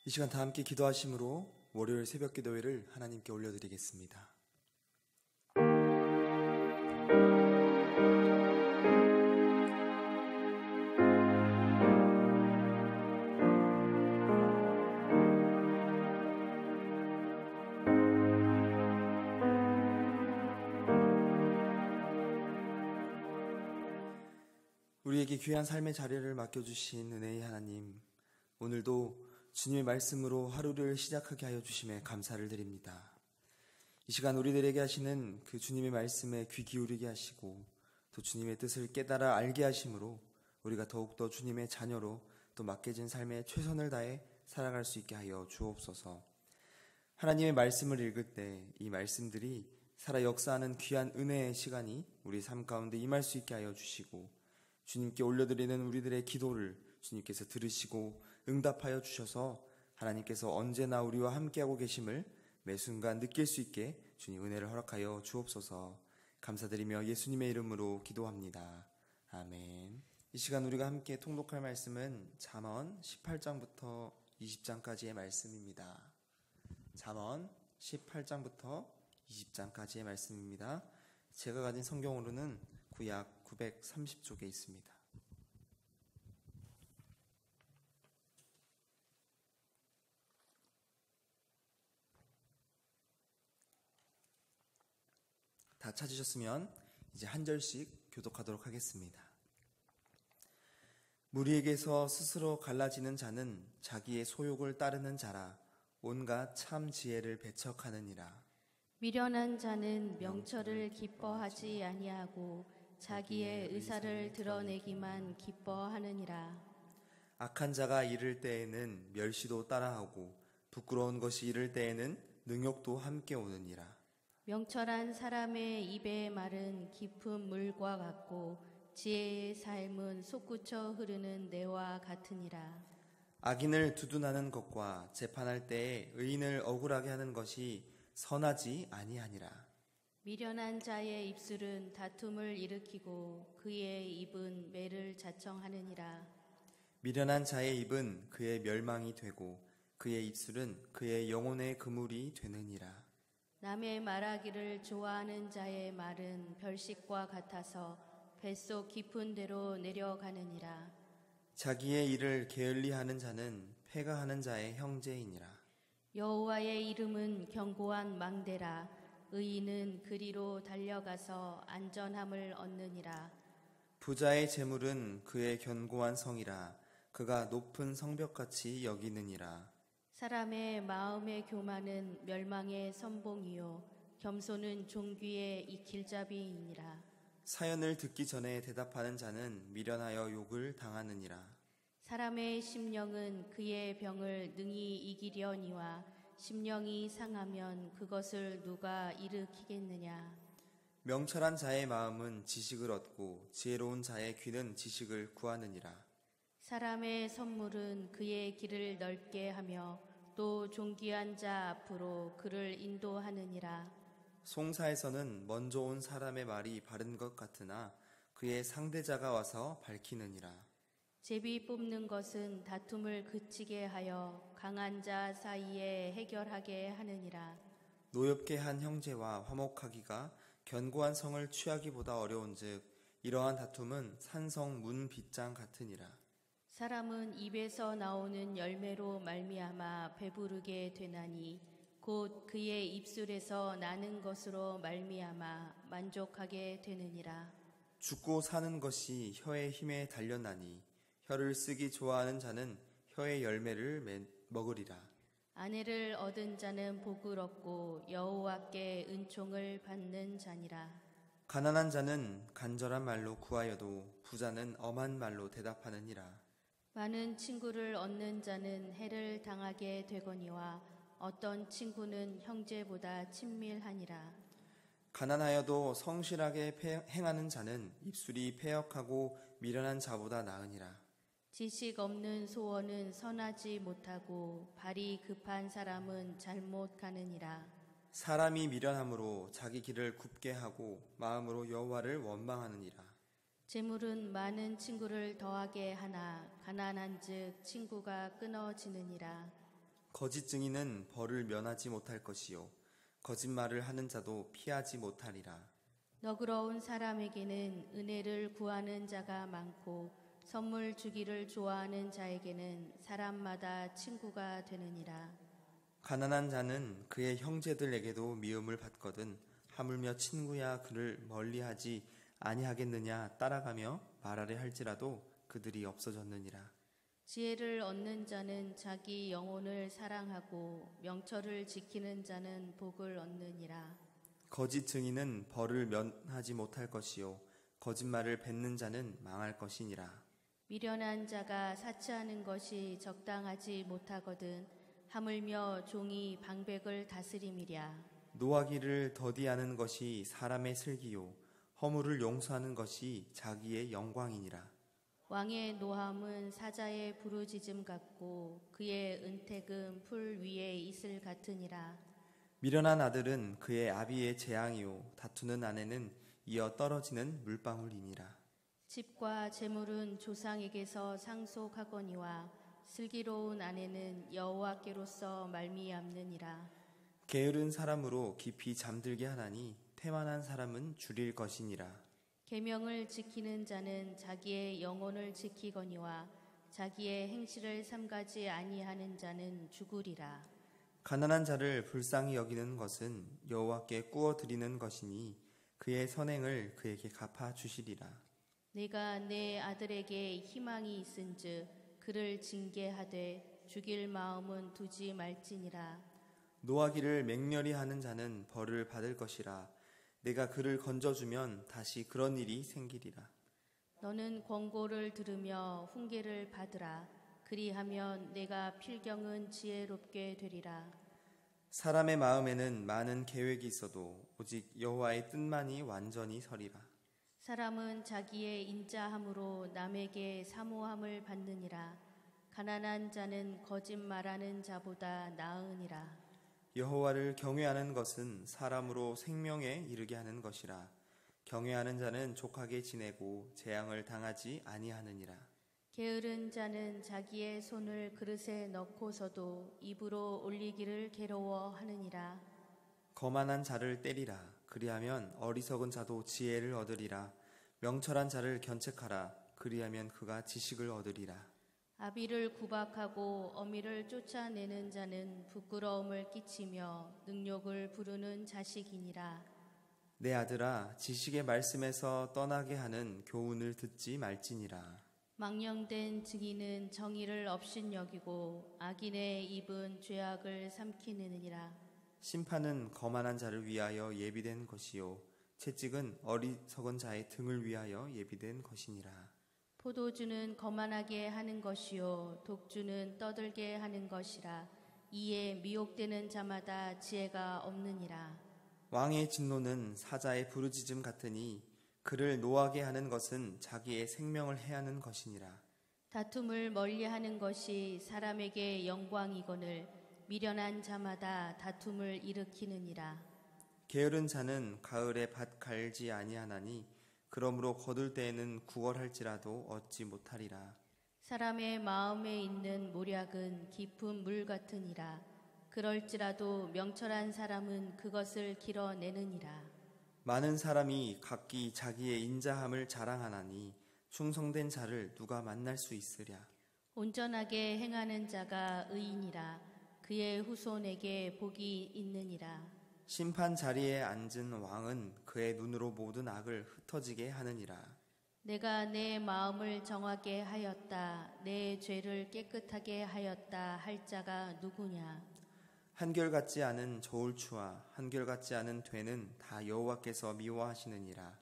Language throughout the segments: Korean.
이 시간 다 함께 기도하심으로 월요일 새벽 기도회를 하나님께 올려드리겠습니다. 우리에게 귀한 삶의 자리를 맡겨주신 은혜의 하나님, 오늘도 주님의 말씀으로 하루를 시작하게 하여 주심에 감사를 드립니다. 이 시간 우리들에게 하시는 그 주님의 말씀에 귀 기울이게 하시고 또 주님의 뜻을 깨달아 알게 하심으로 우리가 더욱더 주님의 자녀로 또 맡겨진 삶에 최선을 다해 살아갈 수 있게 하여 주옵소서. 하나님의 말씀을 읽을 때 이 말씀들이 살아 역사하는 귀한 은혜의 시간이 우리 삶 가운데 임할 수 있게 하여 주시고 주님께 올려드리는 우리들의 기도를 주님께서 들으시고 응답하여 주셔서 하나님께서 언제나 우리와 함께하고 계심을 매 순간 느낄 수 있게 주님 은혜를 허락하여 주옵소서. 감사드리며 예수님의 이름으로 기도합니다. 아멘. 이 시간 우리가 함께 통독할 말씀은 잠언 18장부터 20장까지의 말씀입니다. 잠언 18장부터 20장까지의 말씀입니다. 제가 가진 성경으로는 구약 930쪽에 있습니다. 다 찾으셨으면 이제 한 절씩 교독하도록 하겠습니다. 무리에게서 스스로 갈라지는 자는 자기의 소욕을 따르는 자라 온갖 참 지혜를 배척하느니라. 미련한 자는 명철을 기뻐하지 아니하고 자기의 의사를 드러내기만 기뻐하느니라. 악한 자가 이를 때에는 멸시도 따라하고 부끄러운 것이 이를 때에는 능욕도 함께 오느니라. 명철한 사람의 입의 말은 깊은 물과 같고 지혜의 삶은 솟구쳐 흐르는 내와 같으니라. 악인을 두둔하는 것과 재판할 때에 의인을 억울하게 하는 것이 선하지 아니하니라. 미련한 자의 입술은 다툼을 일으키고 그의 입은 매를 자청하느니라. 미련한 자의 입은 그의 멸망이 되고 그의 입술은 그의 영혼의 그물이 되느니라. 남의 말하기를 좋아하는 자의 말은 별식과 같아서 뱃속 깊은 데로 내려가느니라. 자기의 일을 게을리 하는 자는 패가하는 자의 형제이니라. 여호와의 이름은 견고한 망대라. 의인은 그리로 달려가서 안전함을 얻느니라. 부자의 재물은 그의 견고한 성이라. 그가 높은 성벽같이 여기느니라. 사람의 마음의 교만은 멸망의 선봉이요 겸손은 종귀의 이 길잡이이니라. 사연을 듣기 전에 대답하는 자는 미련하여 욕을 당하느니라. 사람의 심령은 그의 병을 능히 이기려니와 심령이 상하면 그것을 누가 일으키겠느냐. 명철한 자의 마음은 지식을 얻고 지혜로운 자의 귀는 지식을 구하느니라. 사람의 선물은 그의 길을 넓게 하며 또 존귀한 자 앞으로 그를 인도하느니라. 송사에서는 먼저 온 사람의 말이 바른 것 같으나 그의 상대자가 와서 밝히느니라. 제비 뽑는 것은 다툼을 그치게 하여 강한 자 사이에 해결하게 하느니라. 노엽게 한 형제와 화목하기가 견고한 성을 취하기보다 어려운즉 이러한 다툼은 산성 문 빗장 같으니라. 사람은 입에서 나오는 열매로 말미암아 배부르게 되나니 곧 그의 입술에서 나는 것으로 말미암아 만족하게 되느니라. 죽고 사는 것이 혀의 힘에 달렸나니 혀를 쓰기 좋아하는 자는 혀의 열매를 먹으리라. 아내를 얻은 자는 복을 얻고 여호와께 은총을 받는 자니라. 가난한 자는 간절한 말로 구하여도 부자는 엄한 말로 대답하느니라. 많은 친구를 얻는 자는 해를 당하게 되거니와 어떤 친구는 형제보다 친밀하니라. 가난하여도 성실하게 행하는 자는 입술이 패역하고 미련한 자보다 나으니라. 지식 없는 소원은 선하지 못하고 발이 급한 사람은 잘못 가느니라. 사람이 미련함으로 자기 길을 굽게 하고 마음으로 여호와를 원망하느니라. 재물은 많은 친구를 더하게 하나 가난한즉 친구가 끊어지느니라. 거짓 증인은 벌을 면하지 못할 것이요 거짓말을 하는 자도 피하지 못하리라. 너그러운 사람에게는 은혜를 구하는 자가 많고 선물 주기를 좋아하는 자에게는 사람마다 친구가 되느니라. 가난한 자는 그의 형제들에게도 미움을 받거든 하물며 친구야 그를 멀리하지 아니하겠느냐 따라가며 말하려 할지라도 그들이 없어졌느니라. 지혜를 얻는 자는 자기 영혼을 사랑하고 명철을 지키는 자는 복을 얻느니라. 거짓 증인은 벌을 면하지 못할 것이요 거짓말을 뱉는 자는 망할 것이니라. 미련한 자가 사치하는 것이 적당하지 못하거든 하물며 종이 방백을 다스림이랴. 노하기를 더디하는 것이 사람의 슬기요 허물을 용서하는 것이 자기의 영광이니라. 왕의 노함은 사자의 부르짖음 같고 그의 은택은 풀 위에 이슬 같으니라. 미련한 아들은 그의 아비의 재앙이요 다투는 아내는 이어 떨어지는 물방울이니라. 집과 재물은 조상에게서 상속하거니와 슬기로운 아내는 여호와께로서 말미암느니라. 게으른 사람으로 깊이 잠들게 하나니 태만한 사람은 줄일 것이니라. 계명을 지키는 자는 자기의 영혼을 지키거니와 자기의 행실을 삼가지 아니하는 자는 죽으리라. 가난한 자를 불쌍히 여기는 것은 여호와께 꾸어 드리는 것이니 그의 선행을 그에게 갚아 주시리라. 내가 내 아들에게 희망이 있은즉 그를 징계하되 죽일 마음은 두지 말지니라. 노하기를 맹렬히 하는 자는 벌을 받을 것이라. 내가 그를 건져주면 다시 그런 일이 생기리라. 너는 권고를 들으며 훈계를 받으라. 그리하면 내가 필경은 지혜롭게 되리라. 사람의 마음에는 많은 계획이 있어도 오직 여호와의 뜻만이 완전히 서리라. 사람은 자기의 인자함으로 남에게 사모함을 받느니라. 가난한 자는 거짓말하는 자보다 나으니라. 여호와를 경외하는 것은 사람으로 생명에 이르게 하는 것이라. 경외하는 자는 족하게 지내고 재앙을 당하지 아니하느니라. 게으른 자는 자기의 손을 그릇에 넣고서도 입으로 올리기를 괴로워하느니라. 거만한 자를 때리라. 그리하면 어리석은 자도 지혜를 얻으리라. 명철한 자를 견책하라. 그리하면 그가 지식을 얻으리라. 아비를 구박하고 어미를 쫓아내는 자는 부끄러움을 끼치며 능욕을 부르는 자식이니라. 내 아들아, 지식의 말씀에서 떠나게 하는 교훈을 듣지 말지니라. 망령된 증인은 정의를 업신여기고 악인의 입은 죄악을 삼키느니라. 심판은 거만한 자를 위하여 예비된 것이요 채찍은 어리석은 자의 등을 위하여 예비된 것이니라. 포도주는 거만하게 하는 것이요 독주는 떠들게 하는 것이라. 이에 미혹되는 자마다 지혜가 없느니라. 왕의 진노는 사자의 부르짖음 같으니 그를 노하게 하는 것은 자기의 생명을 해하는 것이니라. 다툼을 멀리하는 것이 사람에게 영광이거늘 미련한 자마다 다툼을 일으키느니라. 게으른 자는 가을에 밭 갈지 아니하나니 그러므로 거둘 때에는 구걸할지라도 얻지 못하리라. 사람의 마음에 있는 모략은 깊은 물 같으니라. 그럴지라도 명철한 사람은 그것을 길어내느니라. 많은 사람이 각기 자기의 인자함을 자랑하나니 충성된 자를 누가 만날 수 있으랴. 온전하게 행하는 자가 의인이라. 그의 후손에게 복이 있느니라. 심판 자리에 앉은 왕은 그의 눈으로 모든 악을 흩어지게 하느니라. 내가 내 마음을 정하게 하였다. 내 죄를 깨끗하게 하였다 할 자가 누구냐. 한결같지 않은 저울추와 한결같지 않은 되는 다 여호와께서 미워하시느니라.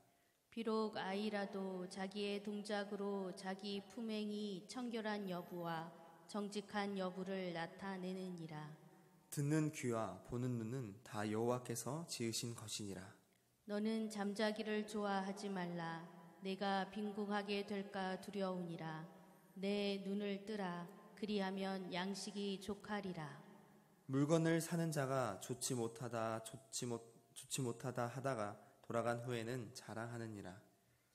비록 아이라도 자기의 동작으로 자기 품행이 청결한 여부와 정직한 여부를 나타내느니라. 듣는 귀와 보는 눈은 다 여호와께서 지으신 것이니라. 너는 잠자기를 좋아하지 말라. 내가 빈궁하게 될까 두려우니라. 내 눈을 뜨라. 그리하면 양식이 족하리라. 물건을 사는 자가 좋지 못하다 하다가 돌아간 후에는 자랑하느니라.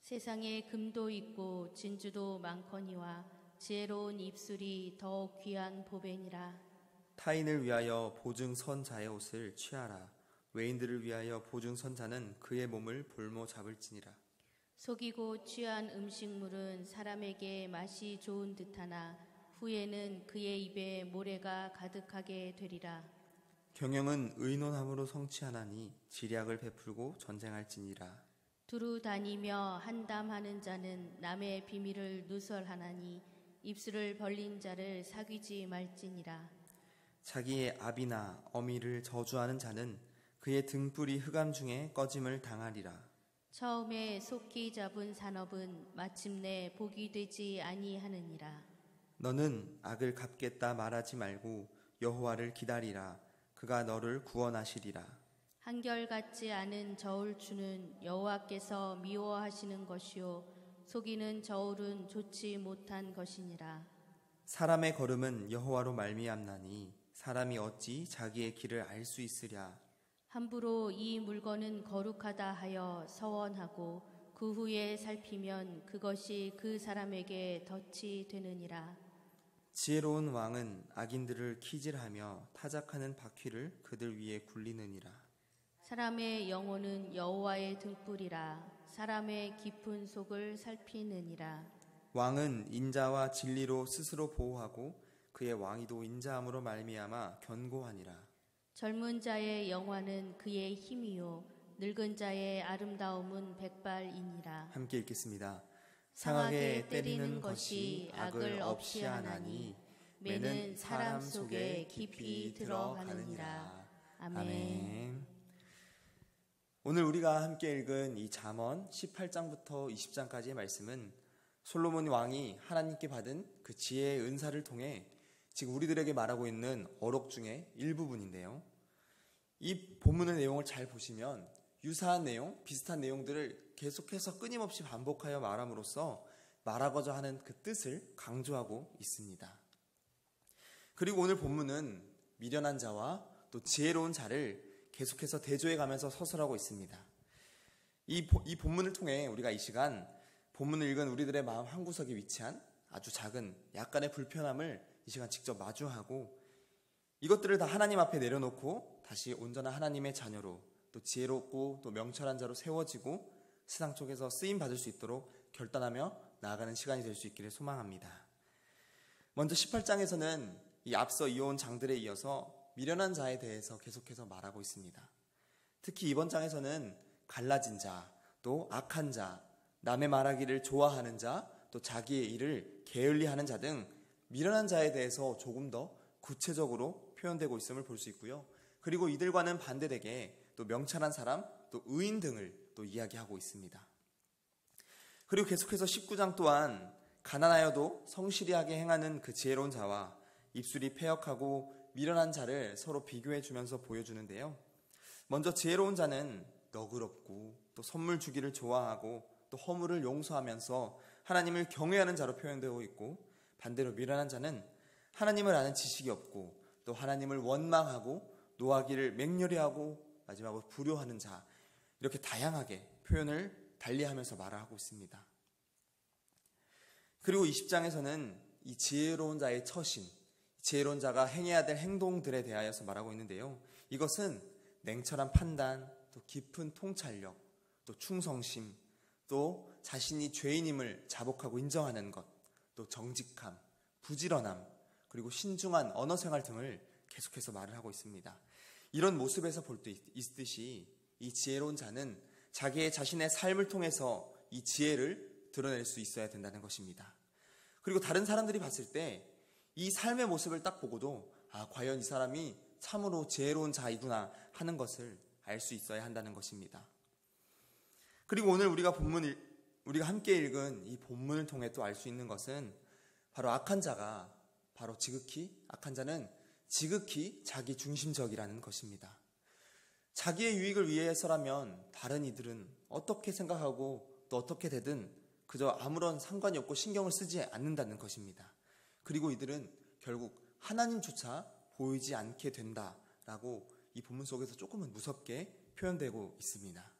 세상에 금도 있고 진주도 많거니와 지혜로운 입술이 더욱 귀한 보배니라. 타인을 위하여 보증 선 자의 옷을 취하라. 외인들을 위하여 보증 선 자는 그의 몸을 볼모 잡을지니라. 속이고 취한 음식물은 사람에게 맛이 좋은 듯하나 후에는 그의 입에 모래가 가득하게 되리라. 경영은 의논함으로 성취하나니 지략을 베풀고 전쟁할지니라. 두루 다니며 한담하는 자는 남의 비밀을 누설하나니 입술을 벌린 자를 사귀지 말지니라. 자기의 아비나 어미를 저주하는 자는 그의 등불이 흑암 중에 꺼짐을 당하리라. 처음에 속히 잡은 산업은 마침내 복이 되지 아니하느니라. 너는 악을 갚겠다 말하지 말고 여호와를 기다리라. 그가 너를 구원하시리라. 한결같지 않은 저울추는 여호와께서 미워하시는 것이요 속이는 저울은 좋지 못한 것이니라. 사람의 걸음은 여호와로 말미암나니 사람이 어찌 자기의 길을 알 수 있으랴. 함부로 이 물건은 거룩하다 하여 서원하고 그 후에 살피면 그것이 그 사람에게 덫이 되느니라. 지혜로운 왕은 악인들을 키질하며 타작하는 바퀴를 그들 위에 굴리느니라. 사람의 영혼은 여호와의 등불이라. 사람의 깊은 속을 살피느니라. 왕은 인자와 진리로 스스로 보호하고 그의 왕위도 인자함으로 말미암아 견고하니라. 젊은 자의 영화는 그의 힘이요 늙은 자의 아름다움은 백발이니라. 함께 읽겠습니다. 상하게 때리는 것이 악을 없이 하나니 매는 사람 속에 깊이 들어가느니라. 아멘. 오늘 우리가 함께 읽은 이 잠언 18장부터 20장까지의 말씀은 솔로몬 왕이 하나님께 받은 그 지혜의 은사를 통해 지금 우리들에게 말하고 있는 어록 중에 일부분인데요. 이 본문의 내용을 잘 보시면 유사한 내용, 비슷한 내용들을 계속해서 끊임없이 반복하여 말함으로써 말하고자 하는 그 뜻을 강조하고 있습니다. 그리고 오늘 본문은 미련한 자와 또 지혜로운 자를 계속해서 대조해 가면서 서술하고 있습니다. 이 본문을 통해 우리가 이 시간 본문을 읽은 우리들의 마음 한구석에 위치한 아주 작은 약간의 불편함을 이 시간 직접 마주하고 이것들을 다 하나님 앞에 내려놓고 다시 온전한 하나님의 자녀로 또 지혜롭고 또 명철한 자로 세워지고 세상 속에서 쓰임 받을 수 있도록 결단하며 나아가는 시간이 될 수 있기를 소망합니다. 먼저 18장에서는 이 앞서 이어온 장들에 이어서 미련한 자에 대해서 계속해서 말하고 있습니다. 특히 이번 장에서는 갈라진 자, 또 악한 자, 남의 말하기를 좋아하는 자, 또 자기의 일을 게을리하는 자 등 미련한 자에 대해서 조금 더 구체적으로 표현되고 있음을 볼 수 있고요. 그리고 이들과는 반대되게 또 명철한 사람, 또 의인 등을 또 이야기하고 있습니다. 그리고 계속해서 19장 또한 가난하여도 성실하게 행하는 그 지혜로운 자와 입술이 패역하고 미련한 자를 서로 비교해 주면서 보여주는데요. 먼저 지혜로운 자는 너그럽고 또 선물 주기를 좋아하고 또 허물을 용서하면서 하나님을 경외하는 자로 표현되고 있고, 반대로 미련한 자는 하나님을 아는 지식이 없고 또 하나님을 원망하고 노하기를 맹렬히 하고 마지막으로 불효하는 자, 이렇게 다양하게 표현을 달리하면서 말을 하고 있습니다. 그리고 20장에서는 이 지혜로운 자의 처신, 지혜로운 자가 행해야 될 행동들에 대하여서 말하고 있는데요. 이것은 냉철한 판단, 또 깊은 통찰력, 또 충성심, 또 자신이 죄인임을 자복하고 인정하는 것, 또 정직함, 부지런함, 그리고 신중한 언어생활 등을 계속해서 말을 하고 있습니다. 이런 모습에서 볼 때 있듯이 이 지혜로운 자는 자신의 삶을 통해서 이 지혜를 드러낼 수 있어야 된다는 것입니다. 그리고 다른 사람들이 봤을 때 이 삶의 모습을 딱 보고도 과연 이 사람이 참으로 지혜로운 자이구나 하는 것을 알 수 있어야 한다는 것입니다. 그리고 오늘 우리가 함께 읽은 이 본문을 통해 또 알 수 있는 것은 바로 악한 자는 지극히 자기 중심적이라는 것입니다. 자기의 유익을 위해서라면 다른 이들은 어떻게 생각하고 또 어떻게 되든 그저 아무런 상관이 없고 신경을 쓰지 않는다는 것입니다. 그리고 이들은 결국 하나님조차 보이지 않게 된다라고 이 본문 속에서 조금은 무섭게 표현되고 있습니다.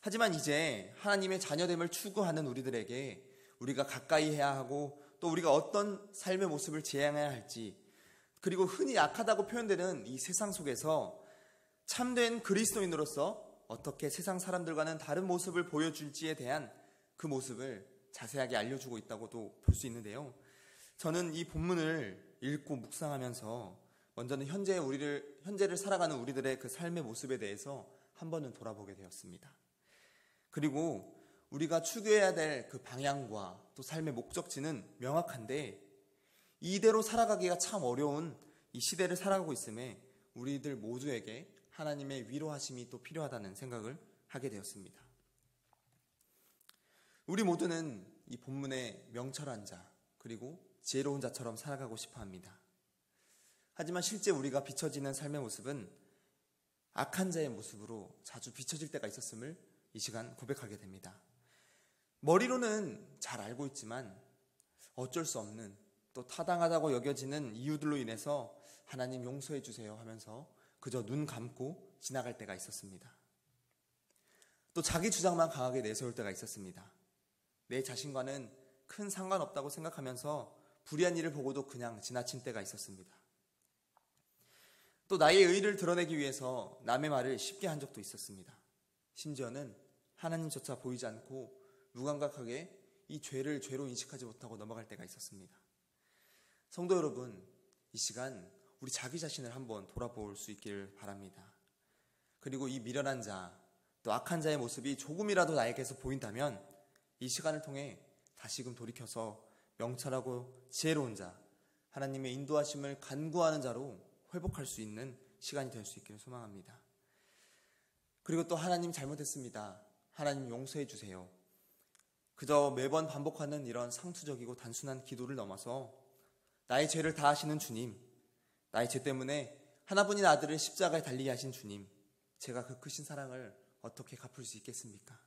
하지만 이제 하나님의 자녀됨을 추구하는 우리들에게 우리가 가까이 해야 하고 또 우리가 어떤 삶의 모습을 지향해야 할지 그리고 흔히 약하다고 표현되는 이 세상 속에서 참된 그리스도인으로서 어떻게 세상 사람들과는 다른 모습을 보여줄지에 대한 그 모습을 자세하게 알려주고 있다고도 볼 수 있는데요. 저는 이 본문을 읽고 묵상하면서 먼저는 현재를 살아가는 우리들의 그 삶의 모습에 대해서 한 번은 돌아보게 되었습니다. 그리고 우리가 추구해야 될 그 방향과 또 삶의 목적지는 명확한데 이대로 살아가기가 참 어려운 이 시대를 살아가고 있음에 우리들 모두에게 하나님의 위로하심이 또 필요하다는 생각을 하게 되었습니다. 우리 모두는 이 본문의 명철한 자 그리고 지혜로운 자처럼 살아가고 싶어 합니다. 하지만 실제 우리가 비춰지는 삶의 모습은 악한 자의 모습으로 자주 비춰질 때가 있었음을 이 시간 고백하게 됩니다. 머리로는 잘 알고 있지만 어쩔 수 없는 또 타당하다고 여겨지는 이유들로 인해서 하나님 용서해 주세요 하면서 그저 눈 감고 지나갈 때가 있었습니다. 또 자기 주장만 강하게 내세울 때가 있었습니다. 내 자신과는 큰 상관없다고 생각하면서 불의한 일을 보고도 그냥 지나친 때가 있었습니다. 또 나의 의의를 드러내기 위해서 남의 말을 쉽게 한 적도 있었습니다. 심지어는 하나님조차 보이지 않고 무감각하게 이 죄를 죄로 인식하지 못하고 넘어갈 때가 있었습니다. 성도 여러분, 이 시간 우리 자기 자신을 한번 돌아볼 수 있기를 바랍니다. 그리고 이 미련한 자, 또 악한 자의 모습이 조금이라도 나에게서 보인다면 이 시간을 통해 다시금 돌이켜서 명철하고 지혜로운 자, 하나님의 인도하심을 간구하는 자로 회복할 수 있는 시간이 될 수 있기를 소망합니다. 그리고 또 하나님 잘못했습니다. 하나님 용서해 주세요. 그저 매번 반복하는 이런 상투적이고 단순한 기도를 넘어서 나의 죄를 다하시는 주님, 나의 죄 때문에 하나뿐인 아들을 십자가에 달리게 하신 주님, 제가 그 크신 사랑을 어떻게 갚을 수 있겠습니까?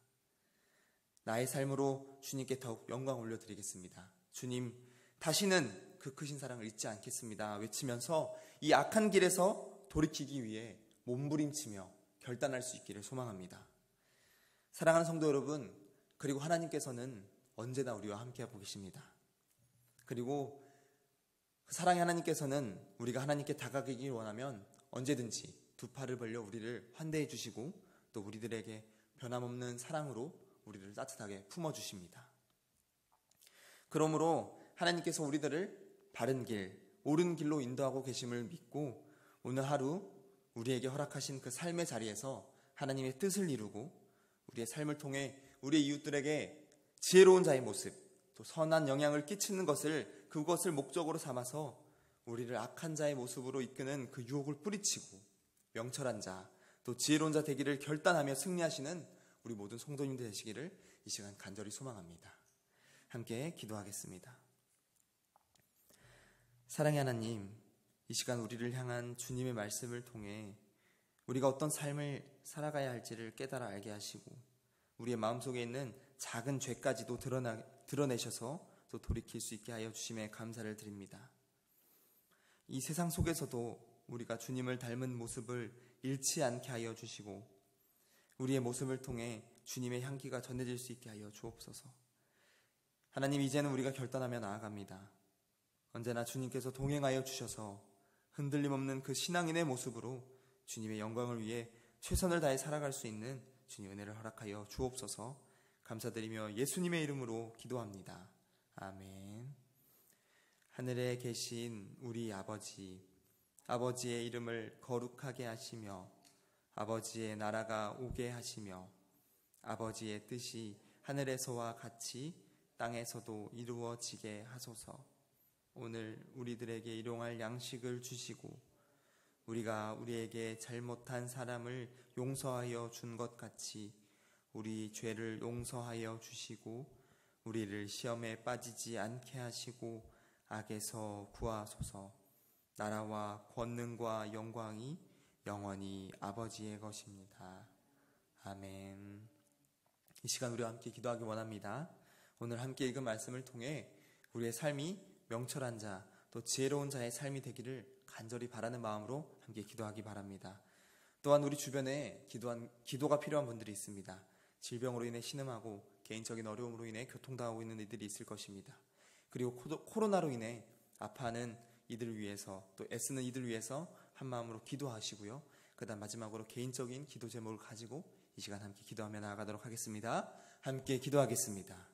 나의 삶으로 주님께 더욱 영광 올려드리겠습니다. 주님, 다시는 그 크신 사랑을 잊지 않겠습니다. 외치면서 이 악한 길에서 돌이키기 위해 몸부림치며 결단할 수 있기를 소망합니다. 사랑하는 성도 여러분, 그리고 하나님께서는 언제나 우리와 함께하고 계십니다. 그리고 그 사랑의 하나님께서는 우리가 하나님께 다가가길 원하면 언제든지 두 팔을 벌려 우리를 환대해 주시고 또 우리들에게 변함없는 사랑으로 우리를 따뜻하게 품어주십니다. 그러므로 하나님께서 우리들을 바른 길, 옳은 길로 인도하고 계심을 믿고 오늘 하루 우리에게 허락하신 그 삶의 자리에서 하나님의 뜻을 이루고 우리의 삶을 통해 우리의 이웃들에게 지혜로운 자의 모습, 또 선한 영향을 끼치는 그것을 목적으로 삼아서 우리를 악한 자의 모습으로 이끄는 그 유혹을 뿌리치고 명철한 자, 또 지혜로운 자 되기를 결단하며 승리하시는 우리 모든 성도님들 되시기를 이 시간 간절히 소망합니다. 함께 기도하겠습니다. 사랑의 하나님, 이 시간 우리를 향한 주님의 말씀을 통해 우리가 어떤 삶을 살아가야 할지를 깨달아 알게 하시고 우리의 마음속에 있는 작은 죄까지도 드러내셔서 또 돌이킬 수 있게 하여 주심에 감사를 드립니다. 이 세상 속에서도 우리가 주님을 닮은 모습을 잃지 않게 하여 주시고 우리의 모습을 통해 주님의 향기가 전해질 수 있게 하여 주옵소서. 하나님, 이제는 우리가 결단하며 나아갑니다. 언제나 주님께서 동행하여 주셔서 흔들림 없는 그 신앙인의 모습으로 주님의 영광을 위해 최선을 다해 살아갈 수 있는 주님의 은혜를 허락하여 주옵소서. 감사드리며 예수님의 이름으로 기도합니다. 아멘. 하늘에 계신 우리 아버지, 아버지의 이름을 거룩하게 하시며 아버지의 나라가 오게 하시며 아버지의 뜻이 하늘에서와 같이 땅에서도 이루어지게 하소서. 오늘 우리들에게 일용할 양식을 주시고 우리가 우리에게 잘못한 사람을 용서하여 준 것 같이 우리 죄를 용서하여 주시고 우리를 시험에 빠지지 않게 하시고 악에서 구하소서. 나라와 권능과 영광이 영원히 아버지의 것입니다. 아멘. 이 시간 우리와 함께 기도하기 원합니다. 오늘 함께 읽은 말씀을 통해 우리의 삶이 명철한 자, 또 지혜로운 자의 삶이 되기를 간절히 바라는 마음으로 함께 기도하기 바랍니다. 또한 우리 주변에 기도가 필요한 분들이 있습니다. 질병으로 인해 신음하고 개인적인 어려움으로 인해 교통당하고 있는 이들이 있을 것입니다. 그리고 코로나로 인해 아파하는 이들을 위해서, 또 애쓰는 이들을 위해서 한 마음으로 기도하시고요. 그다음 마지막으로 개인적인 기도 제목을 가지고 이 시간 함께 기도하며 나아가도록 하겠습니다. 함께 기도하겠습니다.